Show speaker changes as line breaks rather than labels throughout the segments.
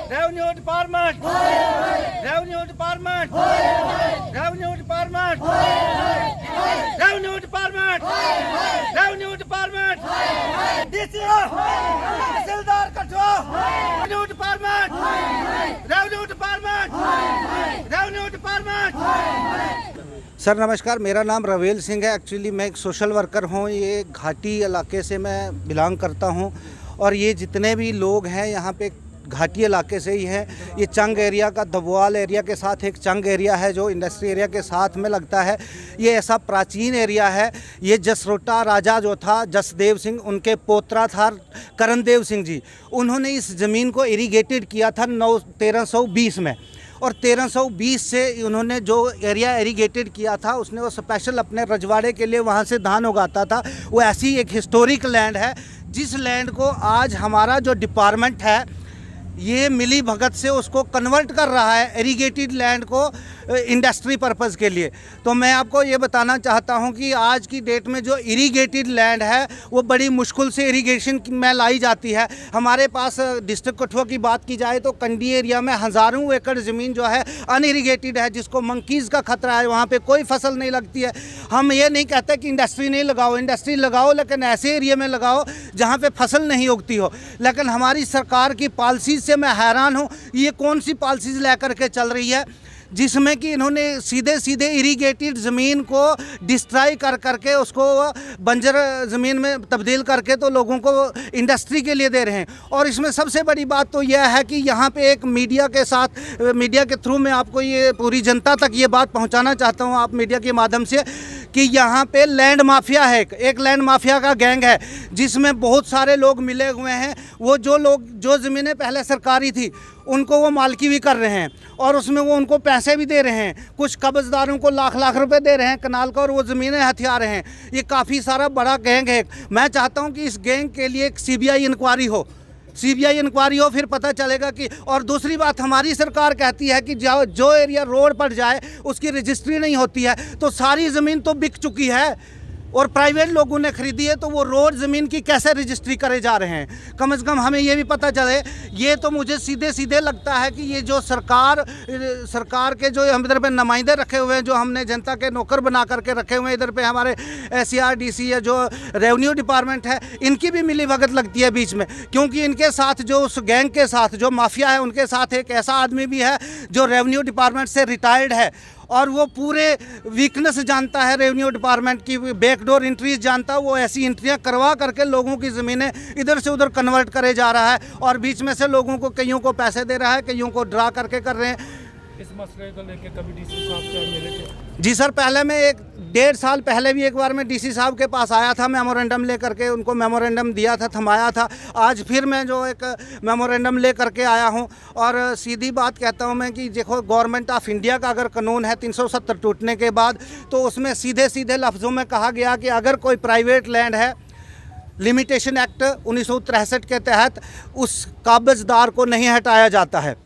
Revenue Department, Revenue Department, Revenue Department, Revenue Department, Revenue Department, DCO, Tahsildar Kathua, Revenue Department, Revenue Department, Revenue Department.
Sir नमस्कार, मेरा नाम रवेल सिंह है। Actually मैं एक social worker हूँ। ये घाटी इलाके से मैं बिलोंग करता हूँ और ये जितने भी लोग हैं यहाँ पे घाटी इलाके से ही हैं। ये चंग एरिया का दबवाल एरिया के साथ एक चंग एरिया है जो इंडस्ट्री एरिया के साथ में लगता है। ये ऐसा प्राचीन एरिया है। ये जसरोटा राजा जो था जसदेव सिंह, उनके पोत्रा था करणदेव सिंह जी। उन्होंने इस ज़मीन को इरीगेटेड किया था 1320 में और 1320 से उन्होंने जो एरिया इरीगेटेड किया था उसने वो स्पेशल अपने रजवाड़े के लिए वहाँ से धान उगाता था। वो ऐसी एक हिस्टोरिक लैंड है जिस लैंड को आज हमारा जो डिपार्टमेंट है ये मिली भगत से उसको कन्वर्ट कर रहा है इरीगेटेड लैंड को इंडस्ट्री पर्पस के लिए। तो मैं आपको ये बताना चाहता हूँ कि आज की डेट में जो इरीगेटेड लैंड है वो बड़ी मुश्किल से इरीगेशन में लाई जाती है। हमारे पास डिस्ट्रिक्ट कठुआ की बात की जाए तो कंडी एरिया में हज़ारों एकड़ ज़मीन जो है अनइरीगेटेड है, जिसको मंकीज़ का खतरा है। वहाँ पर कोई फसल नहीं लगती है। हम ये नहीं कहते कि इंडस्ट्री नहीं लगाओ, इंडस्ट्री लगाओ, लेकिन ऐसे एरिया में लगाओ जहाँ पर फसल नहीं उगती हो। लेकिन हमारी सरकार की पॉलिसी से मैं हैरान हूँ। ये कौन सी पॉलिसीज़ लेकर के चल रही है जिसमें कि इन्होंने सीधे सीधे इरीगेटेड ज़मीन को डिस्ट्रॉय कर करके उसको बंजर ज़मीन में तब्दील करके तो लोगों को इंडस्ट्री के लिए दे रहे हैं। और इसमें सबसे बड़ी बात तो यह है कि यहाँ पे एक मीडिया के साथ, मीडिया के थ्रू मैं आपको ये पूरी जनता तक ये बात पहुँचाना चाहता हूँ आप मीडिया के माध्यम से कि यहाँ पे लैंड माफिया है। एक लैंड माफिया का गैंग है जिसमें बहुत सारे लोग मिले हुए हैं। वो जो ज़मीनें पहले सरकारी थी उनको वो मालकी भी कर रहे हैं और उसमें वो उनको पैसे भी दे रहे हैं। कुछ कब्ज़दारों को लाख लाख रुपए दे रहे हैं कनाल का और वो ज़मीनें हथिया रहे हैं। ये काफ़ी सारा बड़ा गैंग है। मैं चाहता हूँ कि इस गैंग के लिए एक सीबीआई इंक्वायरी हो, फिर पता चलेगा कि। और दूसरी बात, हमारी सरकार कहती है कि जो एरिया रोड पर जाए उसकी रजिस्ट्री नहीं होती है। तो सारी ज़मीन तो बिक चुकी है और प्राइवेट लोगों ने खरीदी है, तो वो रोड ज़मीन की कैसे रजिस्ट्री करे जा रहे हैं? कम से कम हमें ये भी पता चले। ये तो मुझे सीधे सीधे लगता है कि ये जो सरकार के जो हम इधर पे नुमाइंदे रखे हुए हैं, जो हमने जनता के नौकर बना करके रखे हुए हैं, इधर पे हमारे SCRDC है, जो रेवेन्यू डिपार्टमेंट है, इनकी भी मिली भगत लगती है बीच में। क्योंकि इनके साथ जो उस गैंग के साथ जो माफिया है उनके साथ एक ऐसा आदमी भी है जो रेवेन्यू डिपार्टमेंट से रिटायर्ड है और वो पूरे वीकनेस जानता है रेवेन्यू डिपार्टमेंट की, बैकडोर एंट्रीज जानता है। वो ऐसी एंट्रियां करवा करके लोगों की ज़मीनें इधर से उधर कन्वर्ट करे जा रहा है और बीच में से लोगों को, कईयों को पैसे दे रहा है, कईयों को ड्रा करके कर रहे हैं।
इस मसले को लेकर कभी डीसी साहब से मिले थे?
जी सर, पहले मैं 1-1.5 साल पहले भी एक बार मैं डीसी साहब के पास आया था, मेमोरेंडम ले करके उनको मेमोरेंडम दिया था, थमाया था। आज फिर मैं जो एक मेमोरेंडम ले करके आया हूं और सीधी बात कहता हूं मैं कि देखो, गवर्नमेंट ऑफ इंडिया का अगर कानून है 370 टूटने के बाद, तो उसमें सीधे सीधे लफ्ज़ों में कहा गया कि अगर कोई प्राइवेट लैंड है, लिमिटेशन एक्ट 1963 के तहत उस काबज़दार को नहीं हटाया जाता है।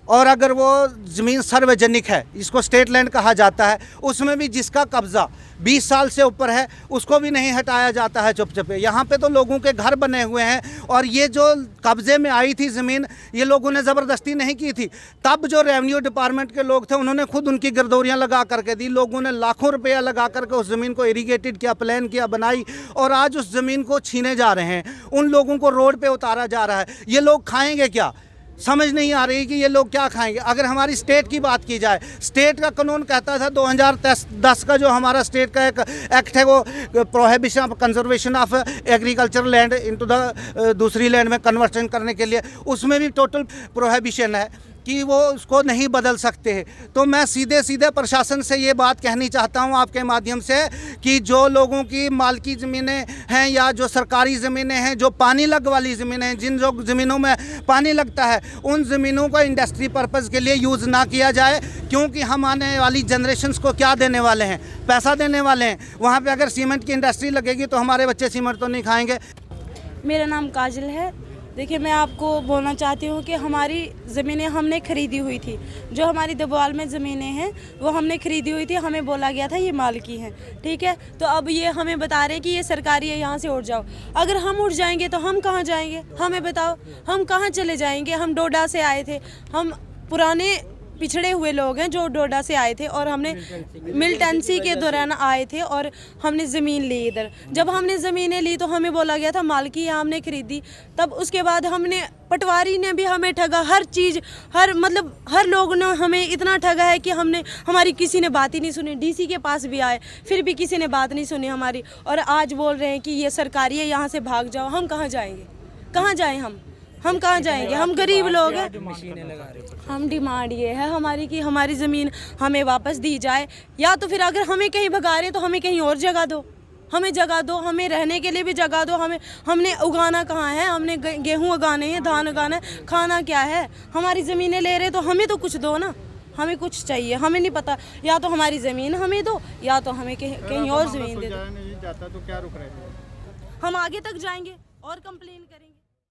और अगर वो ज़मीन सार्वजनिक है, इसको स्टेट लैंड कहा जाता है, उसमें भी जिसका कब्ज़ा 20 साल से ऊपर है उसको भी नहीं हटाया जाता है चुपचापे। यहाँ पे तो लोगों के घर बने हुए हैं और ये जो कब्ज़े में आई थी ज़मीन, ये लोगों ने ज़बरदस्ती नहीं की थी। तब जो रेवेन्यू डिपार्टमेंट के लोग थे उन्होंने खुद उनकी गिरदौरियाँ लगा करके दी। लोगों ने लाखों रुपया लगा करके उस ज़मीन को इरीगेटेड किया, प्लान किया, बनाई और आज उस ज़मीन को छीने जा रहे हैं। उन लोगों को रोड पर उतारा जा रहा है। ये लोग खाएँगे क्या? समझ नहीं आ रही कि ये लोग क्या खाएंगे। अगर हमारी स्टेट की बात की जाए, स्टेट का कानून कहता था 2010 का जो हमारा स्टेट का एक एक्ट है वो prohibition of conservation of agriculture land into the दूसरी लैंड में कन्वर्शन करने के लिए, उसमें भी टोटल प्रोहिबिशन है कि वो उसको नहीं बदल सकते हैं। तो मैं सीधे सीधे प्रशासन से ये बात कहनी चाहता हूँ आपके माध्यम से कि जो लोगों की मालकी ज़मीनें हैं या जो सरकारी ज़मीनें हैं, जो पानी लग वाली ज़मीनें हैं, जिन जो ज़मीनों में पानी लगता है, उन ज़मीनों को इंडस्ट्री पर्पज़ के लिए यूज़ ना किया जाए। क्योंकि हम आने वाली जनरेशन्स को क्या देने वाले हैं? पैसा देने वाले हैं। वहाँ पर अगर सीमेंट की इंडस्ट्री लगेगी तो हमारे बच्चे सीमेंट तो नहीं खाएँगे।
मेरा नाम काजल है। देखिए, मैं आपको बोलना चाहती हूँ कि हमारी ज़मीनें हमने ख़रीदी हुई थी। जो हमारी दबवाल में ज़मीनें हैं वो हमने ख़रीदी हुई थी। हमें बोला गया था ये माल की हैं, ठीक है। तो अब ये हमें बता रहे हैं कि ये सरकारी है, यहाँ से उठ जाओ। अगर हम उठ जाएंगे तो हम कहाँ जाएंगे? हमें बताओ, हम कहाँ चले जाएंगे? हम डोडा से आए थे, हम पुराने पिछड़े हुए लोग हैं जो डोडा से आए थे और हमने मिलिटेंसी के दौरान आए थे और हमने ज़मीन ली इधर। जब हमने ज़मीनें ली तो हमें बोला गया था मालकी है, हमने ख़रीदी। तब उसके बाद हमने पटवारी ने भी हमें ठगा, हर चीज़, हर लोग ने हमें इतना ठगा है कि हमारी किसी ने बात ही नहीं सुनी। डीसी के पास भी आए, फिर भी किसी ने बात नहीं सुनी हमारी। और आज बोल रहे हैं कि ये सरकारी है, यहाँ से भाग जाओ। हम कहाँ जाएंगे? कहाँ जाएँ हम कहाँ जाएंगे? हम गरीब लोग हैं। हम डिमांड ये है हमारी कि हमारी ज़मीन हमें वापस दी जाए, या तो फिर अगर हमें कहीं भगा रहे हैं तो हमें कहीं और जगह दो, हमें जगह दो, हमें रहने के लिए भी जगह दो। हमने उगाना कहाँ है? हमने गेहूँ उगाने हैं, धान उगाना है, खाना क्या है? हमारी ज़मीनें ले रहे तो हमें तो कुछ दो ना, हमें कुछ चाहिए। हमें नहीं पता, या तो हमारी ज़मीन हमें दो या तो हमें कहीं और ज़मीन दे दो।
नहीं जाता तो क्या रुक रहे थे?
हम आगे तक जाएंगे और कंप्लेन करेंगे।